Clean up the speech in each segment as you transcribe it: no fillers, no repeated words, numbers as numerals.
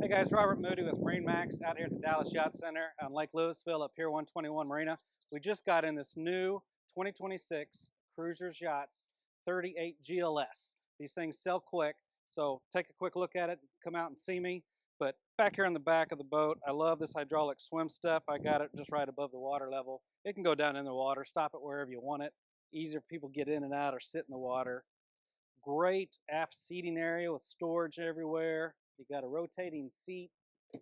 Hey guys, Robert Moody with MarineMax out here at the Dallas Yacht Center on Lake Louisville up here 121 Marina. We just got in this new 2026 Cruisers Yachts 38 GLS. These things sell quick, so take a quick look at it, come out and see me. But back here on the back of the boat, I love this hydraulic swim step. I got it just right above the water level. It can go down in the water, stop it wherever you want it. Easier for people to get in and out or sit in the water. Great aft seating area with storage everywhere. You got a rotating seat,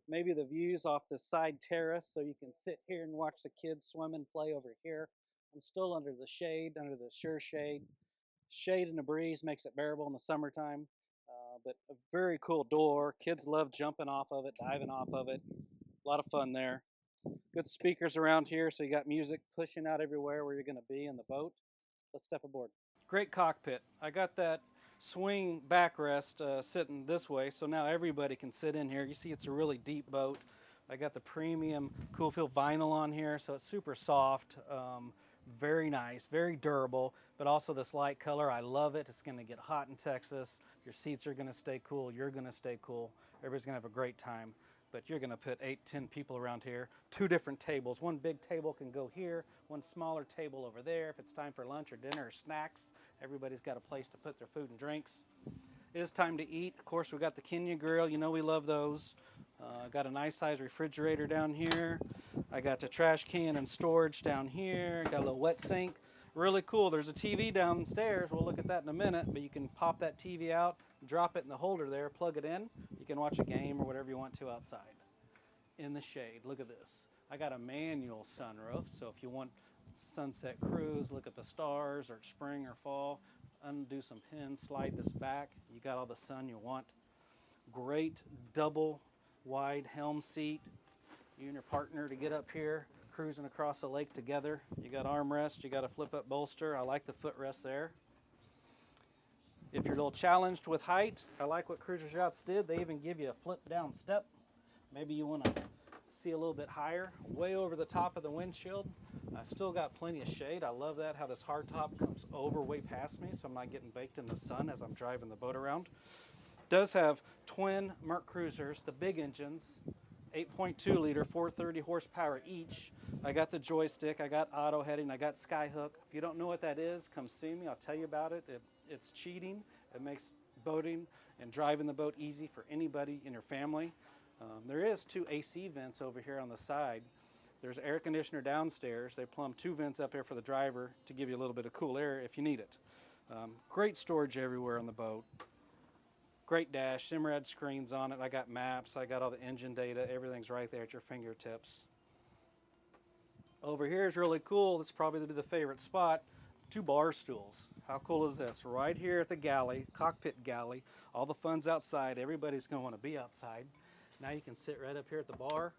maybe the views off the side terrace so you can sit here and watch the kids swim and play over here. I'm still under the shade, under the sure shade. Shade and the breeze makes it bearable in the summertime, but a very cool door. Kids love jumping off of it, diving off of it. A lot of fun there. Good speakers around here, so you got music pushing out everywhere where you're going to be in the boat. Let's step aboard. Great cockpit. I got that swing backrest sitting this way, so now everybody can sit in here. You see it's a really deep boat. I got the premium cool feel vinyl on here, so it's super soft, very nice, very durable, but also this light color. I love it. It's going to get hot in Texas. Your seats are going to stay cool. You're going to stay cool. Everybody's going to have a great time. But you're going to put 8, 10 people around here. 2 different tables. One big table can go here, one smaller table over there. If it's time for lunch or dinner or snacks, everybody's got a place to put their food and drinks. It is time to eat. Of course, we got the Kenya grill. You know we love those. Got a nice size refrigerator down here. I got the trash can and storage down here. Got a little wet sink. Really cool. There's a TV downstairs. We'll look at that in a minute, but you can pop that TV out, drop it in the holder there, plug it in. You can watch a game or whatever you want to outside in the shade. Look at this. I got a manual sunroof, so if you want sunset cruise, look at the stars or spring or fall, undo some pins, slide this back. You got all the sun you want. Great double wide helm seat. You and your partner to get up here, cruising across the lake together. You got armrest, you got a flip up bolster. I like the footrest there. If you're a little challenged with height, I like what Cruisers Yachts did. They even give you a flip down step. Maybe you want to see a little bit higher, way over the top of the windshield. I still got plenty of shade. I love that, how this hardtop comes over way past me, so I'm not getting baked in the sun as I'm driving the boat around. Does have twin MerCruisers, the big engines, 8.2 liter, 430 horsepower each. I got the joystick, I got auto heading, I got skyhook. If you don't know what that is, come see me, I'll tell you about it. It's cheating. It makes boating and driving the boat easy for anybody in your family. There is 2 AC vents over here on the side. There's air conditioner downstairs. They plumb 2 vents up here for the driver to give you a little bit of cool air if you need it. Great storage everywhere on the boat. Great dash, Simrad screens on it. I got maps, I got all the engine data. Everything's right there at your fingertips. Over here is really cool. This is probably the favorite spot. 2 bar stools. How cool is this? Right here at the galley, cockpit galley. All the fun's outside. Everybody's going to want to be outside. Now you can sit right up here at the bar,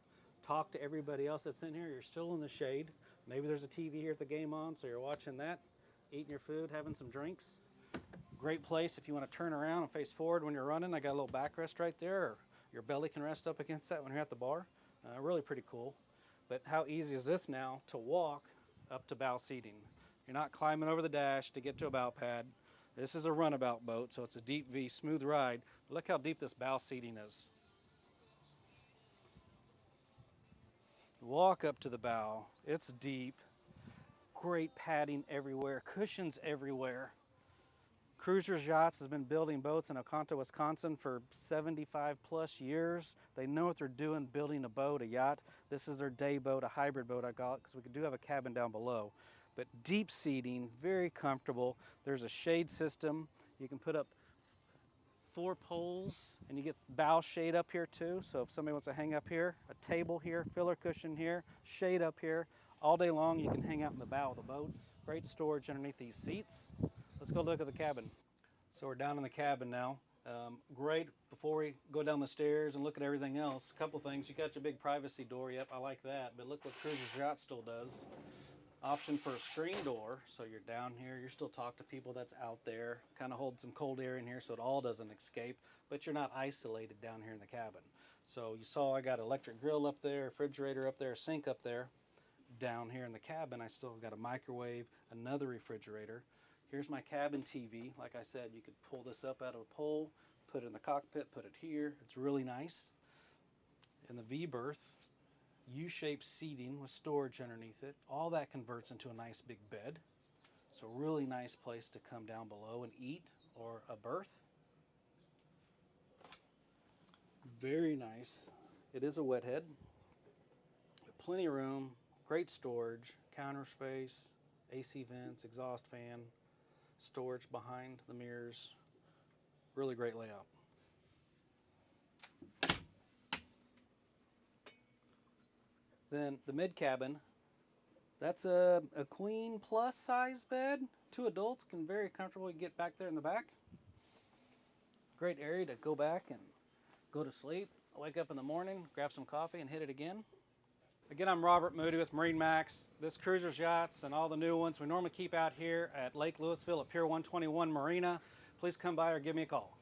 talk to everybody else that's in here. You're still in the shade. Maybe there's a TV here at the game on, so you're watching that, eating your food, having some drinks. Great place if you want to turn around and face forward when you're running. I got a little backrest right there, or your belly can rest up against that when you're at the bar. Really pretty cool. But how easy is this now to walk up to bow seating? You're not climbing over the dash to get to a bow pad. This is a runabout boat, so it's a deep V, smooth ride. But look how deep this bow seating is. Walk up to the bow. It's deep. Great padding everywhere, cushions everywhere. Cruisers Yachts has been building boats in Oconto, Wisconsin for 75 plus years. They know what they're doing building a boat, a yacht. This is their day boat, a hybrid boat I call it, because we do have a cabin down below. But deep seating, very comfortable. There's a shade system. You can put up 4 poles and you get bow shade up here too. So if somebody wants to hang up here, a table here, filler cushion here, shade up here. All day long you can hang out in the bow of the boat. Great storage underneath these seats. Let's go look at the cabin. So we're down in the cabin now. Great, before we go down the stairs and look at everything else, a couple things. You got your big privacy door, yep, I like that, but look what Cruisers Yacht still does. Option for a screen door, so you're down here, you're still talking to people that's out there, kind of hold some cold air in here so it all doesn't escape, but you're not isolated down here in the cabin. So you saw I got an electric grill up there, refrigerator up there, sink up there. Down here in the cabin, I still got a microwave, another refrigerator. Here's my cabin TV. Like I said, you could pull this up out of a pole, put it in the cockpit, put it here. It's really nice. in the V berth, U-shaped seating with storage underneath it. All that converts into a nice big bed. So really nice place to come down below and eat, or a berth. Very nice. It is a wet head. Plenty of room, great storage, counter space, AC vents, exhaust fan, storage behind the mirrors. Really great layout. Then the mid cabin, that's a queen plus size bed. 2 adults can very comfortably get back there in the back. Great area to go back and go to sleep, wake up in the morning, grab some coffee and hit it again. Again, I'm Robert Moody with MarineMax. This Cruisers Yachts and all the new ones we normally keep out here at Lake Louisville at Pier 121 Marina. Please come by or give me a call.